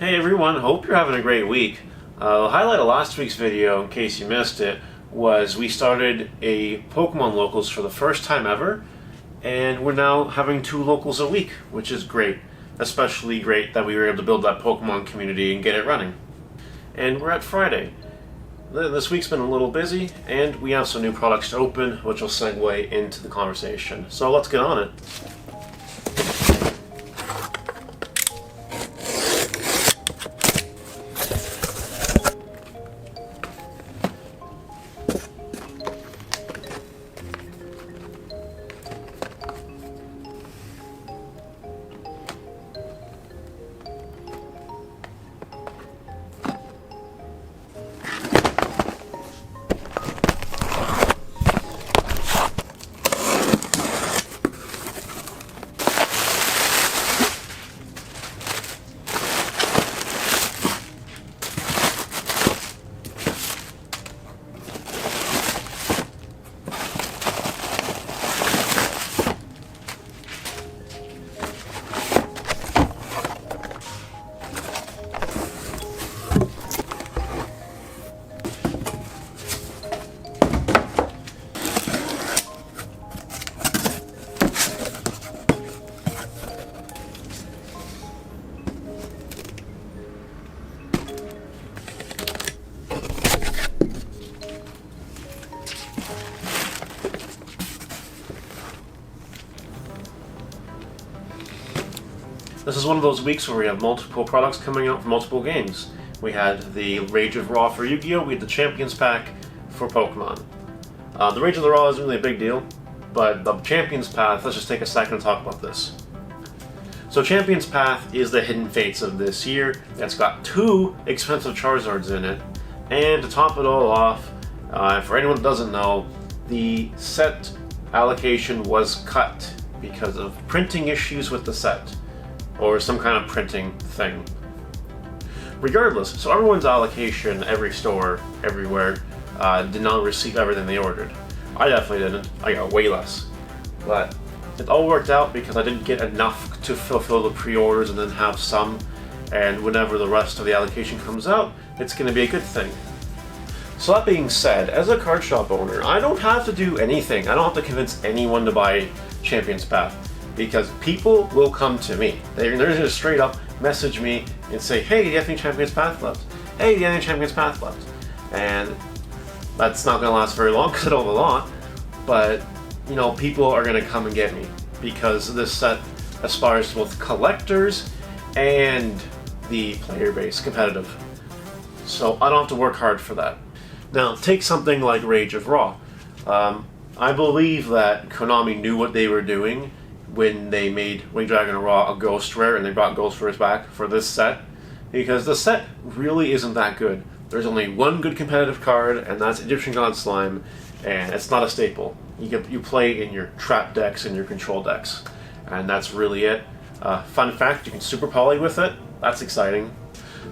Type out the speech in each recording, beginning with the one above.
Hey everyone, hope you're having a great week. The highlight of last week's video, in case you missed it, was we started a Pokemon Locals for the first time ever, and we're now having 2 locals a week, which is great. Especially great that we were able to build that Pokemon community and get it running. And we're at Friday. This week's been a little busy, and we have some new products to open, which will segue into the conversation. So let's get on it. This is one of those weeks where we have multiple products coming out for multiple games. We had the Rage of Raw for Yu-Gi-Oh! We had the Champions Pack for Pokemon. The Rage of the Raw isn't really a big deal, but the Champions Path, let's just take a second to talk about this. So Champions Path is the Hidden Fates of this year. It's got 2 expensive Charizards in it, and to top it all off, for anyone who doesn't know, the set allocation was cut because of printing issues with the set. Or some kind of printing thing. Regardless, so everyone's allocation, every store, everywhere, did not receive everything they ordered. I definitely didn't. I got way less. But it all worked out because I didn't get enough to fulfill the pre-orders and then have some, and whenever the rest of the allocation comes out, it's going to be a good thing. So that being said, as a card shop owner, I don't have to do anything. I don't have to convince anyone to buy Champions Path. Because people will come to me. They're just straight up message me and say, hey, do you have any Champions Path left? Hey, do you have any Champions Path left? And that's not going to last very long because I don't have a lot. But, you know, people are going to come and get me. Because this set aspires to both collectors and the player base, competitive. So I don't have to work hard for that. Now, take something like Rage of Raw. I believe that Konami knew what they were doing when they made Winged Dragon Raw a Ghost Rare and they brought Ghost Rares back for this set, because the set really isn't that good. There's only one good competitive card, and that's Egyptian God Slime, and it's not a staple. You play in your trap decks and your control decks, and that's really it. Fun fact, you can Super Poly with it. That's exciting.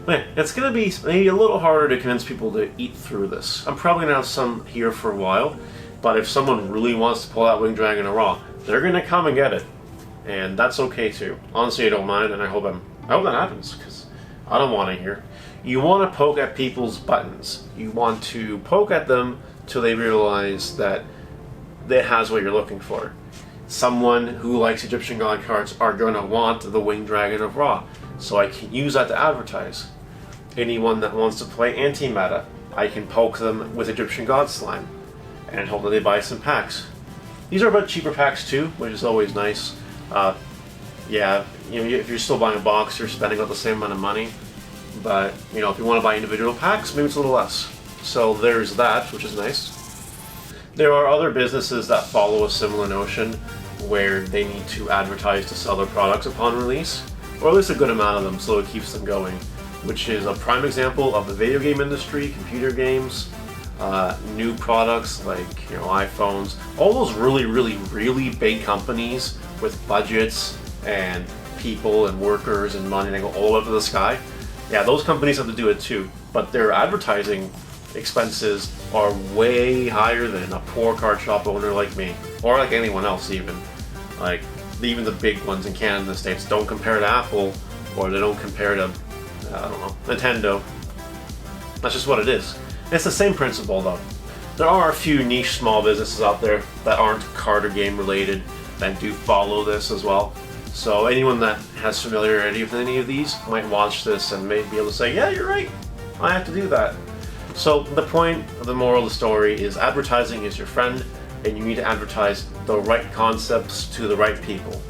Man, it's going to be maybe a little harder to convince people to eat through this. I'm probably going to have some here for a while, but if someone really wants to pull out Winged Dragon Raw, they're gonna come and get it, and that's okay too. Honestly, I don't mind, and I hope that happens because I don't want to hear. You want to poke at people's buttons. You want to poke at them till they realize that it has what you're looking for. Someone who likes Egyptian God cards are gonna want the Winged Dragon of Raw, so I can use that to advertise. Anyone that wants to play anti-meta, I can poke them with Egyptian God Slime, and hope that they buy some packs. These are a bit cheaper packs too, which is always nice. Yeah, you know, if you're still buying a box, you're spending about the same amount of money. But you know, if you want to buy individual packs, maybe it's a little less. So there's that, which is nice. There are other businesses that follow a similar notion, where they need to advertise to sell their products upon release, or at least a good amount of them, so it keeps them going. Which is a prime example of the video game industry, computer games. New products like, you know, iPhones, all those really big companies with budgets and people and workers and money, they go all up to the sky. Yeah, those companies have to do it too, but their advertising expenses are way higher than a poor card shop owner like me, or like anyone else even. Like, even the big ones in Canada and the States don't compare to Apple, or they don't compare to I don't know, Nintendo. That's just what it is. It's the same principle though. There are a few niche small businesses out there that aren't card or game related that do follow this as well. So anyone that has familiarity with any of these might watch this and may be able to say, yeah, you're right, I have to do that. So the point of the moral of the story is advertising is your friend, and you need to advertise the right concepts to the right people.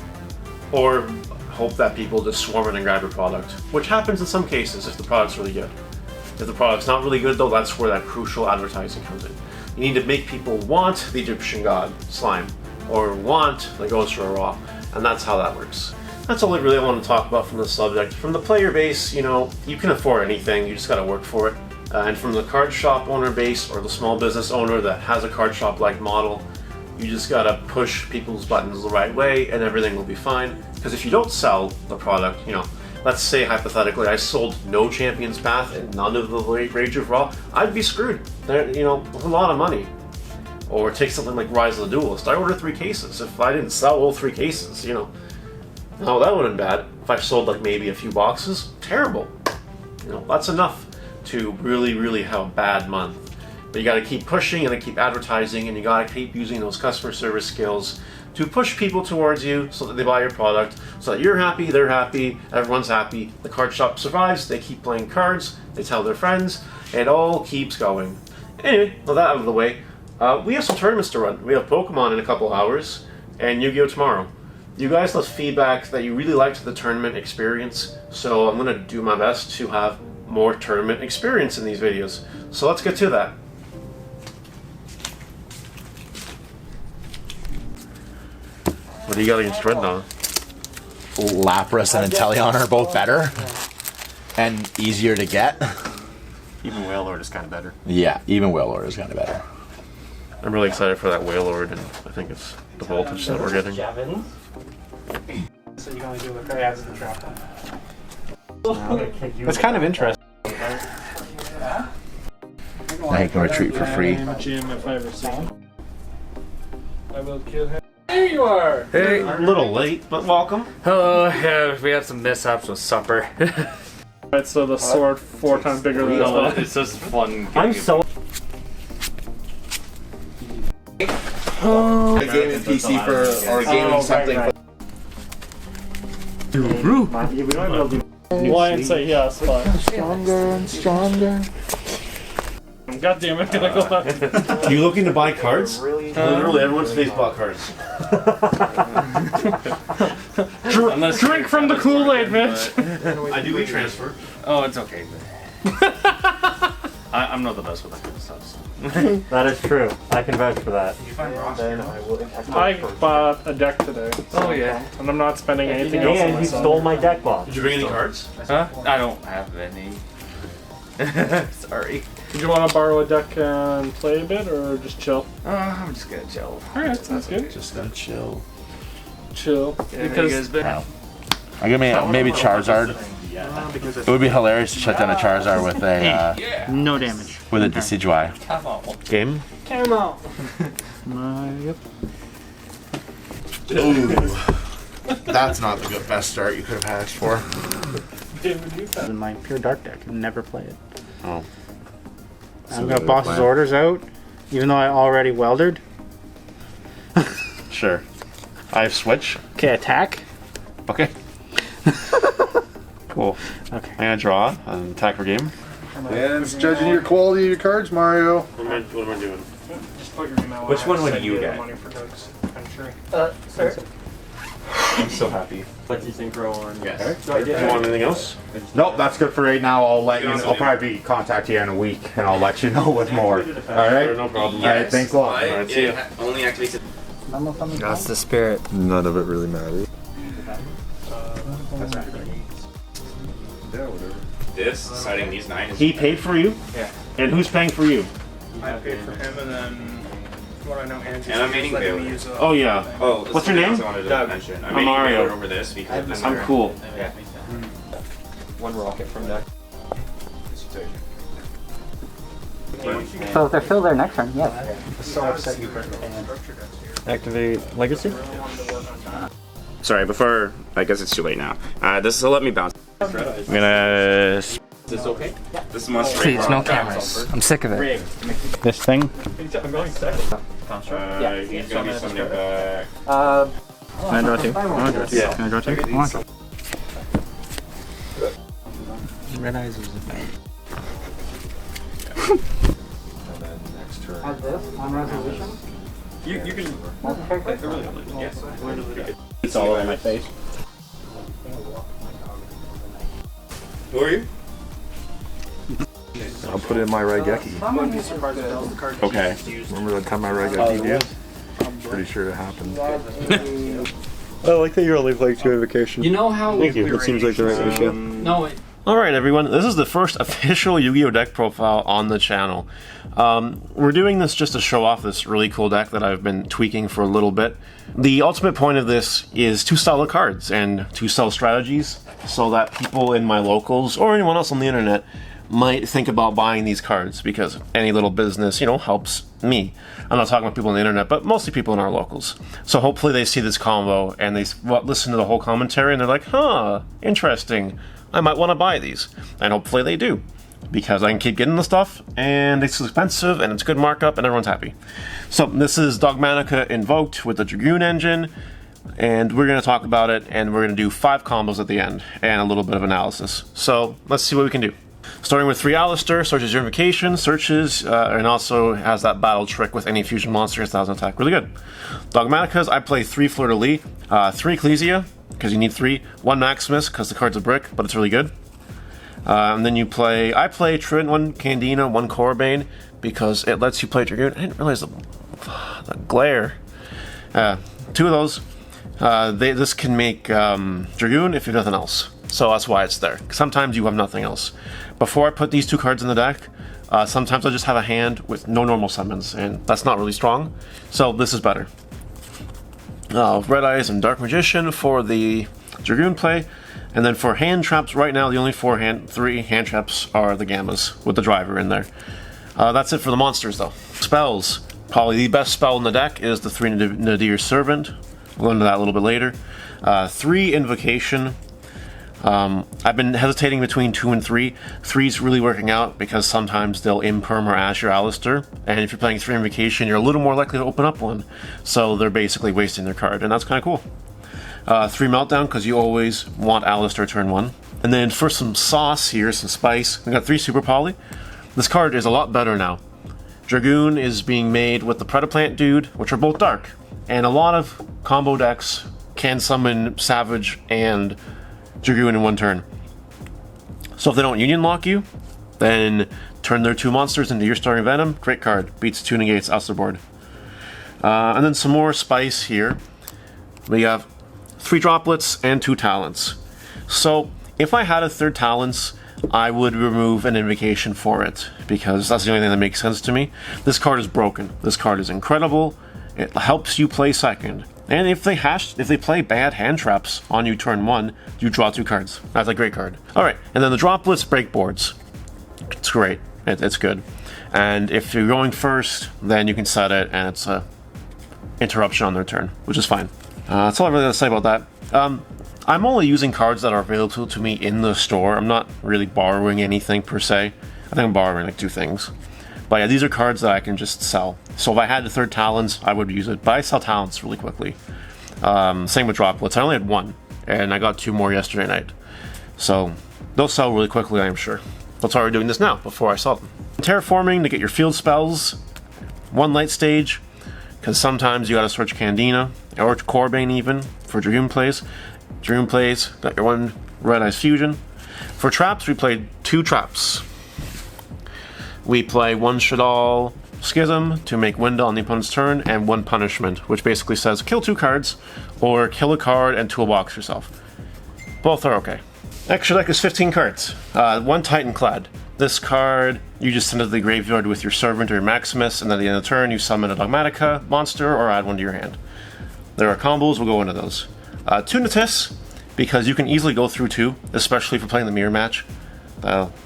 Or hope that people just swarm in and grab your product, which happens in some cases if the product's really good. If the product's not really good though, that's where that crucial advertising comes in. You need to make people want the Egyptian god slime, or want the Ghost Raw, and that's how that works. That's all I really want to talk about from the subject. From the player base, you know, you can afford anything, you just gotta work for it. And from the card shop owner base, or the small business owner that has a card shop-like model, you just gotta push people's buttons the right way and everything will be fine. Because if you don't sell the product, you know, let's say hypothetically I sold no Champion's Path and none of the Rage of Raw, I'd be screwed. You know, with a lot of money. Or take something like Rise of the Duelist. I ordered 3 cases. If I didn't sell all 3 cases, you know, no, that would have been bad. If I sold like maybe a few boxes, terrible. You know, that's enough to really have a bad month. But you gotta keep pushing and keep advertising, and you gotta keep using those customer service skills to push people towards you so that they buy your product, so that you're happy, they're happy, everyone's happy, the card shop survives, they keep playing cards, they tell their friends, it all keeps going. Anyway, with that out of the way, we have some tournaments to run. We have Pokemon in a couple hours, and Yu-Gi-Oh tomorrow. You guys left feedback that you really liked the tournament experience, so I'm gonna do my best to have more tournament experience in these videos. So let's get to that. What do you got against Dreadnought? Lapras and Inteleon are both better and easier to get. Even Wailord is kind of better. Yeah, even Wailord is kind of better. I'm really excited for that Wailord, and I think it's the voltage that we're getting. So you can only do the as the trap. That's kind of interesting. Now you can retreat for free. Jim, if I ever see him. I will kill him. There you are! Hey, a little late, but welcome. Hello, yeah, we had some mishaps with supper. Right, so the sword 4 times bigger than this No, one. it's just fun. I'm so. A gaming PC for or gaming something. Why and say yes, but. Stronger and stronger. God damn it, gonna go back. You looking to buy cards? Literally, everyone's face bought cards. Drink from the Kool-Aid, Mitch! I do e-transfer. Oh, it's okay. I'm not the best with that kind of stuff. So. That is true. I can vouch for that. I bought a deck today. Oh yeah. And I'm not spending anything else on And you myself. stole my deck box. Did you bring any cards? Huh? I don't have any. Sorry. Did you want to borrow a deck and play a bit, or just chill? I'm just gonna chill. Alright, that's good. Just gonna chill. Chill. Yeah, Because you guys been? I give me maybe Charizard. It would be hilarious to shut down a Charizard with a No damage. with a Decidueye. Game? Caramel. Yep. Ooh, that's not the best start you could have asked for. In my pure dark deck, never play it. Oh. I've got boss's orders out, even though I already weldered. Sure. I have switch. Okay, attack. Okay. Cool. Okay. I'm gonna draw and attack for game. And it's judging your quality of your cards, Mario. What am I doing? Just put your email. Which one would you get? Money for dogs. I'm sure. Sir. I'm so happy. What's your synchro on? Yes. Do you want anything else? Nope, that's good for right now. I'll let you. I'll probably contact you in a week, and I'll let you know with more. All right. No problem. All right. Thanks a lot. All right, see ya. Only activated. That's the spirit. None of it really matters. This, citing these 9 is... He paid for you? Yeah. And who's paying for you? I paid for him, and then from what I know, Andrew's And I'm meeting letting me Bailey. use Oh yeah. Oh, What's your name? I wanted to mention. I'm meeting Mario. Bailey over this because... I'm cool. Yeah. One rocket from deck. So if they're still there next turn, yes. Activate Legacy? Sorry, before... I guess it's too late now. This will let me bounce. I'm gonna. Is this okay? This is monster. Please, no cameras. I'm sick of it. This thing. I'm going second. He's gonna be summoning back. Can I draw two? I want to draw two. Yeah. Can I draw two? I want to. Red Eyes was a bad. And then next turn. Add this on resolution. You can. Yeah. It's all over my face. Who are you? I'll put it in my Raigeki. Okay. Remember that time my Raigeki did? Pretty sure it happened. I like that you're only playing 2 invocations. You know how? Thank you. That seems like the right ratio. No. It, Alright everyone, this is the first official Yu-Gi-Oh deck profile on the channel. We're doing this just to show off this really cool deck that I've been tweaking for a little bit. The ultimate point of this is to sell the cards and to sell strategies so that people in my locals or anyone else on the internet might think about buying these cards, because any little business, you know, helps me. I'm not talking about people on the internet, but mostly people in our locals. So hopefully they see this combo and they listen to the whole commentary and they're like, huh, interesting. I might want to buy these. And hopefully they do, because I can keep getting the stuff and it's expensive and it's good markup and everyone's happy. So this is Dogmatika Invoked with the Dragoon engine, and we're going to talk about it, and we're going to do 5 combos at the end and a little bit of analysis. So let's see what we can do. Starting with 3 Alistair, searches your invocation, searches, and also has that battle trick with any fusion monster gets 1,000 attack. Really good. Dogmatikas, I play 3 Fleur-de-Lis, 3 Ecclesia, because you need 3, 1 Maximus, because the card's a brick, but it's really good. And then I play Trident, 1 Candina, 1 Corbane, because it lets you play Dragoon. I didn't realize the glare. 2 of those. This can make Dragoon if you have nothing else. So that's why it's there. Sometimes you have nothing else. Before I put these 2 cards in the deck, sometimes I just have a hand with no normal summons, and that's not really strong. So this is better. Red Eyes and Dark Magician for the Dragoon play. And then for hand traps, right now the only 3 hand traps are the Gammas with the driver in there. That's it for the monsters though. Spells. Probably the best spell in the deck is the 3 Nadir Servant. We'll go into that a little bit later. 3 Invocation. I've been hesitating between 2 and 3. 3's really working out because sometimes they'll imperm or ash your Alistair, and if you're playing 3 Invocation, you're a little more likely to open up one. So they're basically wasting their card, and that's kind of cool. 3 Meltdown, because you always want Alistair turn 1. And then for some sauce here, some spice, we got 3 Super Poly. This card is a lot better now. Dragoon is being made with the Predaplant dude, which are both dark, and a lot of combo decks can summon Savage and Dragoon in 1 turn. So if they don't union lock you, then turn their 2 monsters into your starting Venom. Great card. Beats 2 negates, outs the board. And then some more spice here. We have 3 droplets and 2 talents. So if I had a 3rd talents, I would remove an invocation for it, because that's the only thing that makes sense to me. This card is broken. This card is incredible. It helps you play 2nd. And if they play bad hand traps on you turn 1, you draw 2 cards. That's a great card. Alright, and then the droplets break boards. It's great. It's good. And if you're going first, then you can set it, and it's a interruption on their turn, which is fine. That's all I really got to say about that. I'm only using cards that are available to me in the store. I'm not really borrowing anything per se. I think I'm borrowing like 2 things. But yeah, these are cards that I can just sell. So if I had the 3rd talents, I would use it. But I sell talents really quickly. Same with droplets. I only had 1, and I got 2 more yesterday night. So they'll sell really quickly, I'm sure. That's why we're doing this now, before I sell them. Terraforming to get your field spells. 1 light stage, because sometimes you gotta search Candina, or Corbane even, for Dragoon plays. Dragoon plays, got your 1 Red Eyes Fusion. For traps, we played 2 traps. We play 1 Shadal Schism to make Winda on the opponent's turn, and 1 Punishment, which basically says kill 2 cards, or kill a card and toolbox yourself. Both are okay. Extra deck is 15 cards. 1 Titanclad. This card, you just send it to the graveyard with your Servant or your Maximus, and then at the end of the turn, you summon a Dogmatika monster or add 1 to your hand. There are combos, we'll go into those. 2 Natis, because you can easily go through 2, especially if you're playing the mirror match.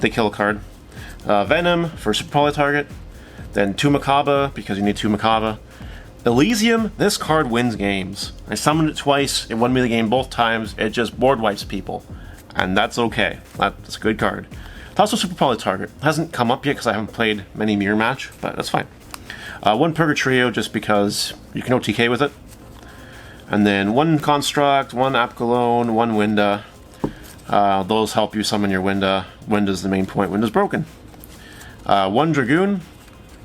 They kill a card. Venom for Super Poly target. Then 2 Makaba, because you need 2 Makaba. Elysium, this card wins games. I summoned it twice, it won me the game both times, it just board wipes people. and that's okay. That's a good card. It's also Super Poly Target. It hasn't come up yet because I haven't played many Mirror Match, but that's fine. One Purgatrio just because you can OTK with it. And then one Construct, one Apgalone, one Winda. Those help you summon your Winda. Winda's the main point. Winda's broken. One Dragoon.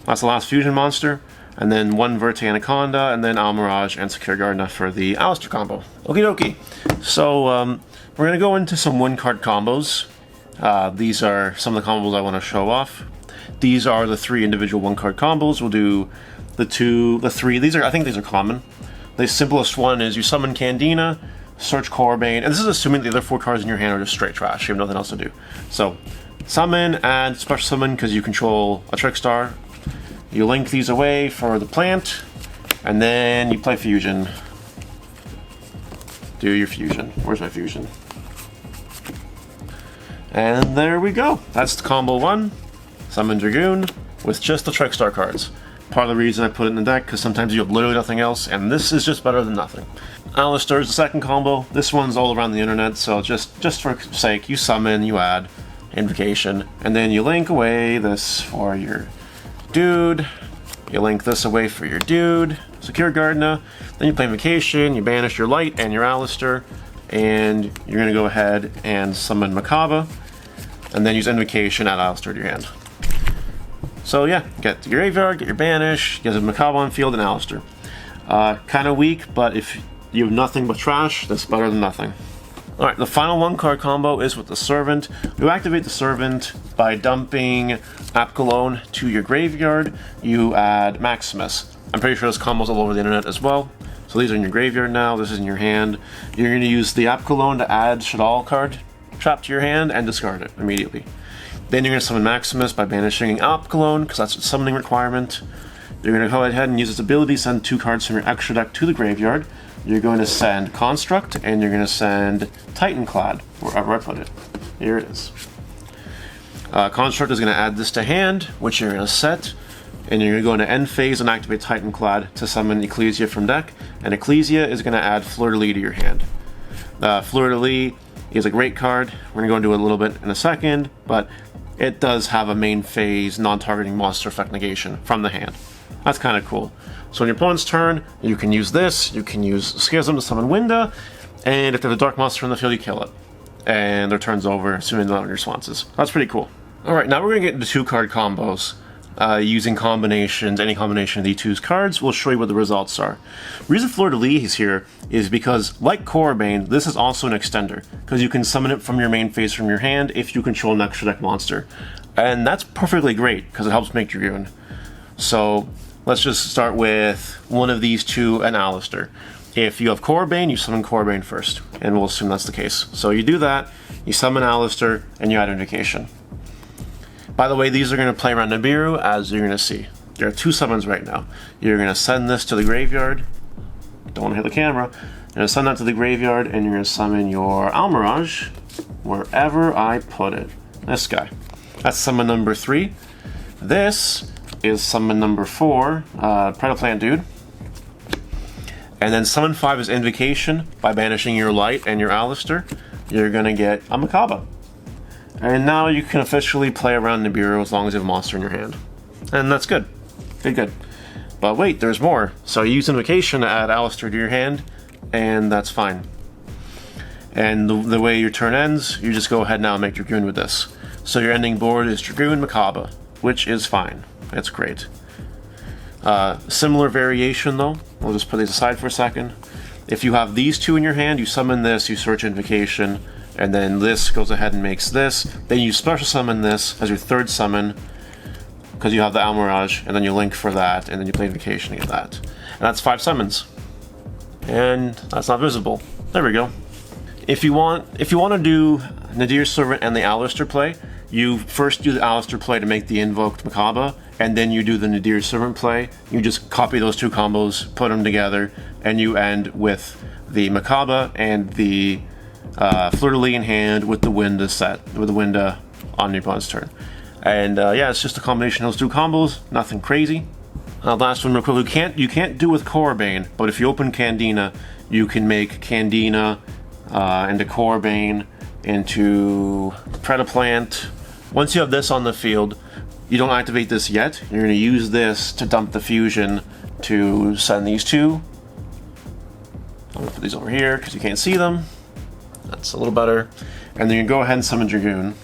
That's the last fusion monster. And then one Verte Anaconda, and then Almirage and Secure Gardener for the Alistair combo. Okie dokie. So we're going to go into some one-card combos. These are some of the combos I want to show off. These are the 3 individual one-card combos. We'll do the 3. I think these are common. The simplest one is you summon Candina, search Corbane, and this is assuming the other 4 cards in your hand are just straight trash. You have nothing else to do. So summon, add special summon because you control a Trickstar. You link these away for the plant, and then you play fusion. Do your fusion. Where's my fusion? And there we go. That's the combo 1. Summon Dragoon with just the Trickstar cards. Part of the reason I put it in the deck, because sometimes you have literally nothing else, and this is just better than nothing. Alistair is the second combo. This one's all around the internet, so just for sake, you summon, you add Invocation, and then you link away this for your dude. You link this away for your dude. Secure Gardener. Then you play Invocation, you banish your Light and your Alistair, and you're going to go ahead and summon Makaba, and then use Invocation, add Alistair to your hand. So yeah, get your graveyard, get your banish, get a Makaba on field, and Alistair. Kind of weak, but if you have nothing but trash, that's better than nothing. Alright, the final one-card combo is with the Servant. You activate the Servant by dumping Apgalone to your graveyard. You add Maximus. I'm pretty sure this combo's all over the internet as well. So these are in your graveyard now, this is in your hand. You're going to use the Apgalone to add Shadal card trap to your hand and discard it immediately. Then you're going to summon Maximus by banishing Apgalone, because that's a summoning requirement. You're going to go ahead and use its ability, send 2 cards from your extra deck to the graveyard. You're going to send Construct, and you're going to send Titanclad, wherever I put it. Here it is. Construct is going to add this to hand, which you're going to set, and you're going to go into end phase and activate Titanclad to summon Ecclesia from deck, and Ecclesia is going to add Fleur-de-Lis to your hand. Fleur-de-Lis is a great card. We're going to go into it a little bit in a second, but it does have a main phase non-targeting monster effect negation from the hand. That's kind of cool. So on your opponent's turn, you can use this, you can use Schism to summon Winda, and if they have a dark monster in the field, you kill it. And their turn's over, assuming none of your responses. That's pretty cool. Alright, now we're going to get into 2-card combos. Using combinations, any combination of these 2 cards, we'll show you what the results are. The reason Fleur-de-Lis is here is because, like Corbane, this is also an extender, because you can summon it from your main phase from your hand if you control an extra deck monster. And that's perfectly great, because it helps make Dragoon. So, let's just start with one of these 2 and Alistair. If you have Corbane, you summon Corbane first, and we'll assume that's the case. So you do that, you summon Alistair, and you add Invocation. By the way, these are going to play around Nibiru, as you're going to see. There are 2 summons right now. You're going to send this to the graveyard. Don't want to hit the camera. You're going to send that to the graveyard, and you're going to summon your Almirage wherever I put it. This guy. That's summon number 3. This is summon number 4, Predaplant Dude. And then summon 5 is Invocation. By banishing your Light and your Alistair, you're going to get a Makaba. And now you can officially play around Nibiru as long as you have a monster in your hand. And that's good. Good. But wait, there's more. So you use Invocation to add Alistair to your hand, and that's fine. And the way your turn ends, you just go ahead now and make Dragoon with this. So your ending board is Dragoon Makaba, which is fine. It's great. Similar variation though, we'll just put these aside for a second. If you have these 2 in your hand, you summon this, you search Invocation, and then this goes ahead and makes this. Then you special summon this as your 3rd summon, because you have the Almirage, and then you link for that, and then you play Invocation to get that. And that's 5 summons. And that's not visible. There we go. If you want to do Nadir's Servant and the Alistair play, you first do the Alistair play to make the Invoked Makaba, and then you do the Nadir's Servant play. You just copy those 2 combos, put them together, and you end with the Makaba and the Fleur-de-Lis in hand with the Winda set, with the Winda on your opponent's turn. And yeah, it's just a combination of those 2 combos, nothing crazy. Last one real quick, you can't do with Corbane, but if you open Candina, you can make Candina into Corbane, into Predaplant. Once you have this on the field, you don't activate this yet. You're going to use this to dump the fusion to send these two. I'm going to put these over here because you can't see them. That's a little better. And then you go ahead and summon Dragoon.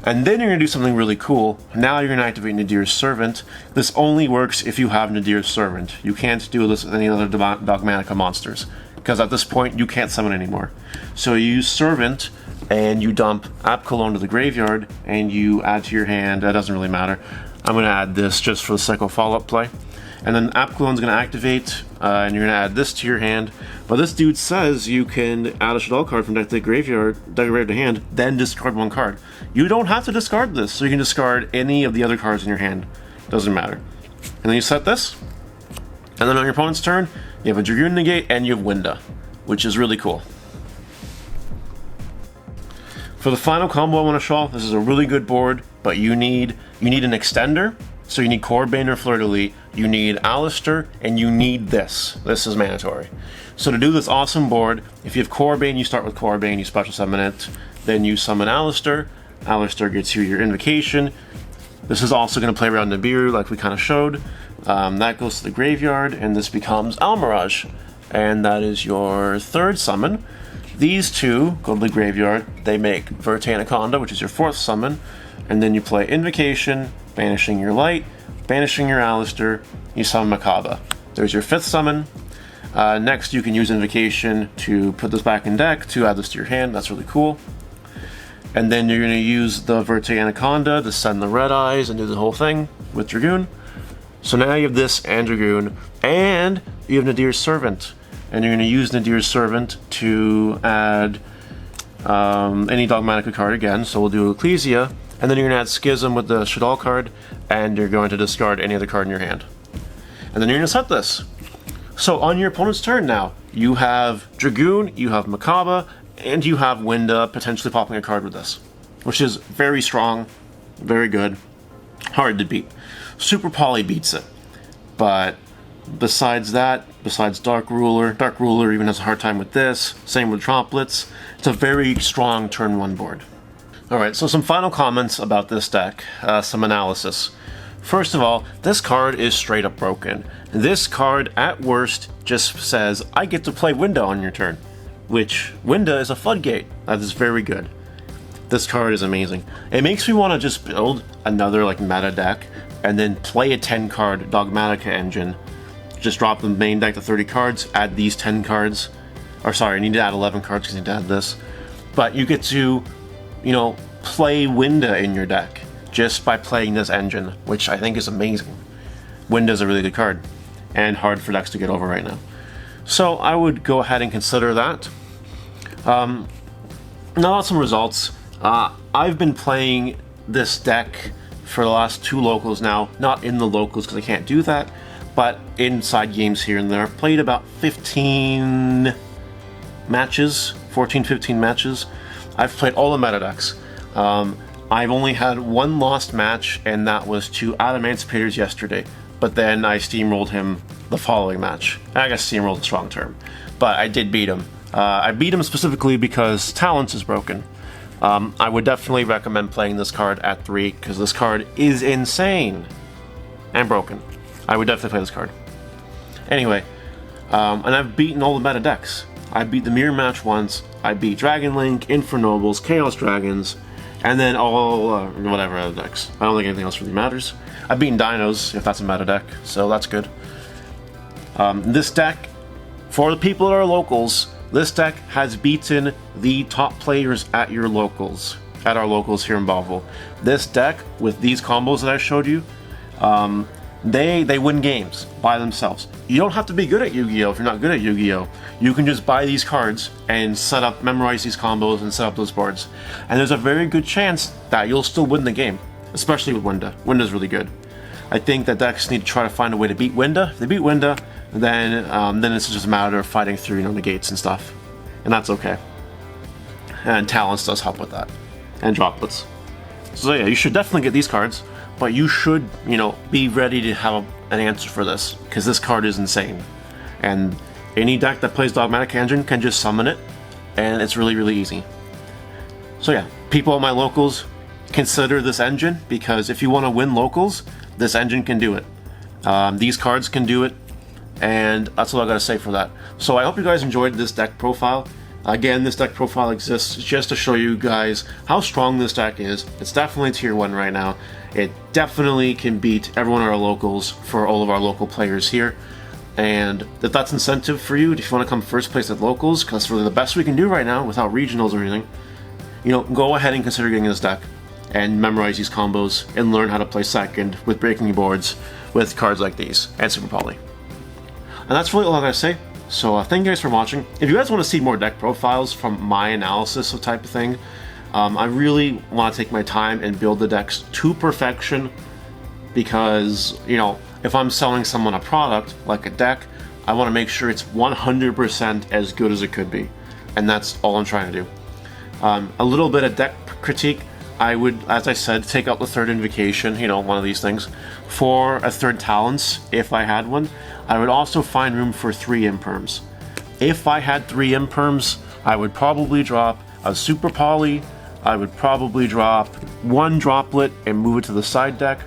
And then you're going to do something really cool. Now you're going to activate Nadir's Servant. This only works if you have Nadir's Servant. You can't do this with any other Dogmatika monsters, because at this point you can't summon anymore. So you use Servant, and you dump Apkallone to the graveyard, and you add to your hand. That doesn't really matter. I'm going to add this just for the Psycho follow-up play. And then Apkallone's going to activate, and you're going to add this to your hand. But this dude says you can add a Shaddoll card from deck to graveyard to hand, then discard one card. You don't have to discard this, so you can discard any of the other cards in your hand. Doesn't matter. And then you set this, and then on your opponent's turn, you have a Dragoon negate, and you have Winda, which is really cool. For the final combo I want to show off, this is a really good board, but you need an extender. So you need Corbane or Fleur-de-Lis, you need Alistair, and you need this. This is mandatory. So to do this awesome board, if you have Corbane, you start with Corbane, you special summon it, then you summon Alistair. Alistair gets you your Invocation. This is also going to play around Nibiru, like we kind of showed. That goes to the graveyard, and this becomes Almirage. And that is your third summon. These two go to the graveyard, they make Verte Anaconda, which is your fourth summon, and then you play Invocation, banishing your Light, banishing your Alistair, you summon Makaba. There's your fifth summon. Next you can use Invocation to put this back in deck, to add this to your hand, that's really cool. And then you're going to use the Verte Anaconda to send the red eyes and do the whole thing with Dragoon. So now you have this and Dragoon, and you have Nadir's Servant. And you're going to use Nadir's Servant to add any Dogmatika card again, so we'll do Ecclesia. And then you're going to add Schism with the Shaddoll card, and you're going to discard any other card in your hand. And then you're going to set this. So on your opponent's turn now, you have Dragoon, you have Makaba, and you have Winda potentially popping a card with this, which is very strong, very good, hard to beat. Super Poly beats it, but besides that, besides Dark Ruler even has a hard time with this, same with Tromplets. It's a very strong turn 1 board. Alright, so some final comments about this deck, some analysis. First of all, this card is straight up broken. This card, at worst, just says, I get to play Winda on your turn, which Winda is a floodgate. That is very good. This card is amazing. It makes me want to just build another meta deck, and then play a 10-card Dogmatika engine. Just drop the main deck to 30 cards, add these 10 cards. Or sorry, I need to add 11 cards because I need to add this. But you get to, play Winda in your deck just by playing this engine, which I think is amazing. Winda is a really good card, and hard for decks to get over right now. So I would go ahead and consider that. Now some results. I've been playing this deck for the last 2 locals now, not in the locals because I can't do that, but inside games here and there. I've played about 15 matches, 14-15 matches. I've played all the meta decks. I've only had 1 lost match, and that was to Adamantipator's yesterday, but then I steamrolled him the following match. I guess steamrolled is a strong term, but I did beat him. I beat him specifically because Talents is broken. I would definitely recommend playing this card at 3, because this card is insane and broken. I would definitely play this card. Anyway, and I've beaten all the meta decks. I beat the Mirror Match once, I beat Dragon Link, Infernobles, Chaos Dragons, and then all whatever other decks. I don't think anything else really matters. I've beaten Dinos, if that's a meta deck, so that's good. This deck, for the people that are locals, this deck has beaten the top players at your locals, at our locals here in Belleville. This deck, with these combos that I showed you, they win games by themselves. You don't have to be good at Yu-Gi-Oh! If you're not good at Yu-Gi-Oh! You can just buy these cards and memorize these combos and set up those boards. And there's a very good chance that you'll still win the game, especially with Winda. Winda's really good. I think that decks need to try to find a way to beat Winda. If they beat Winda, then it's just a matter of fighting through, negates and stuff. And that's okay. And Talents does help with that. And Droplets. So yeah, you should definitely get these cards. But you should, be ready to have an answer for this, because this card is insane. And any deck that plays Dogmatika Engine can just summon it, and it's really, really easy. So yeah, people at my locals, consider this engine, because if you want to win locals, this engine can do it. These cards can do it, and that's all I gotta say for that. So I hope you guys enjoyed this deck profile. Again, this deck profile exists just to show you guys how strong this deck is. It's definitely tier 1 right now. It definitely can beat everyone at our locals for all of our local players here. And if that's incentive for you, if you want to come first place at locals, because it's really the best we can do right now without regionals or anything, you know, go ahead and consider getting this deck and memorize these combos and learn how to play second with breaking boards with cards like these and Super Poly. And that's really all I gotta say. So thank you guys for watching. If you guys want to see more deck profiles from my analysis of type of thing, I really want to take my time and build the decks to perfection, because, you know, if I'm selling someone a product like a deck, I want to make sure it's 100% as good as it could be, and that's all I'm trying to do. A little bit of deck critique. I would, as I said, take out the third invocation, you know, one of these things, for a third talents if I had one. I would also find room for 3 imperms. If I had 3 imperms, I would probably drop a Super Poly, I would probably drop 1 droplet and move it to the side deck,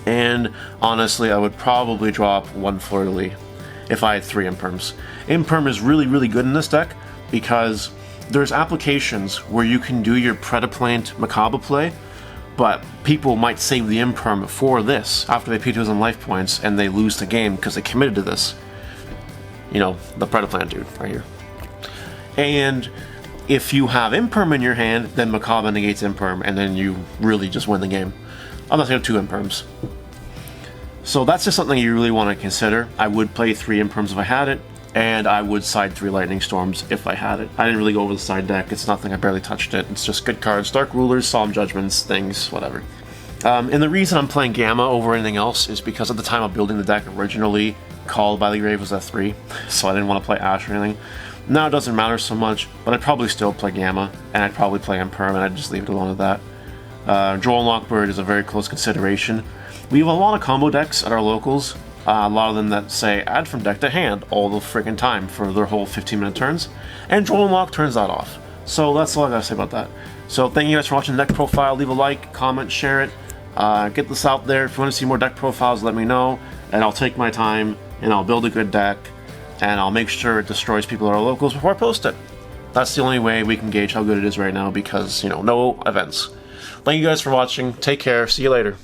and honestly I would probably drop 1 Fleur-de-Lis if I had 3 imperms. Imperm is really, really good in this deck because there's applications where you can do your Predaplant Macabre play, but people might save the imperm for this after they pay 2,000 life points and they lose the game because they committed to this. You know, the Predaplant dude right here. And if you have imperm in your hand, then Macabre negates imperm, and then you really just win the game. Unless you have 2 imperms. So that's just something you really want to consider. I would play 3 imperms if I had it, and I would side 3 Lightning Storms if I had it. I didn't really go over the side deck. It's nothing. I barely touched it. It's just good cards. Dark Rulers, Solemn Judgments, things, whatever. And the reason I'm playing Gamma over anything else is because at the time of building the deck originally, Called by the Grave was at 3, so I didn't want to play Ash or anything. Now it doesn't matter so much, but I'd probably still play Gamma, and I'd probably play Imperm, and I'd just leave it alone at that. Droll and Lockbird is a very close consideration. We have a lot of combo decks at our locals. A lot of them that say add from deck to hand all the friggin' time for their whole 15-minute turns, and Droll and Lock turns that off. So that's all I gotta say about that. So thank you guys for watching the deck profile. Leave a like, comment, share it. Get this out there. If you want to see more deck profiles, let me know, and I'll take my time and I'll build a good deck, and I'll make sure it destroys people at our locals before I post it. That's the only way we can gauge how good it is right now, because, you know, no events. Thank you guys for watching. Take care. See you later.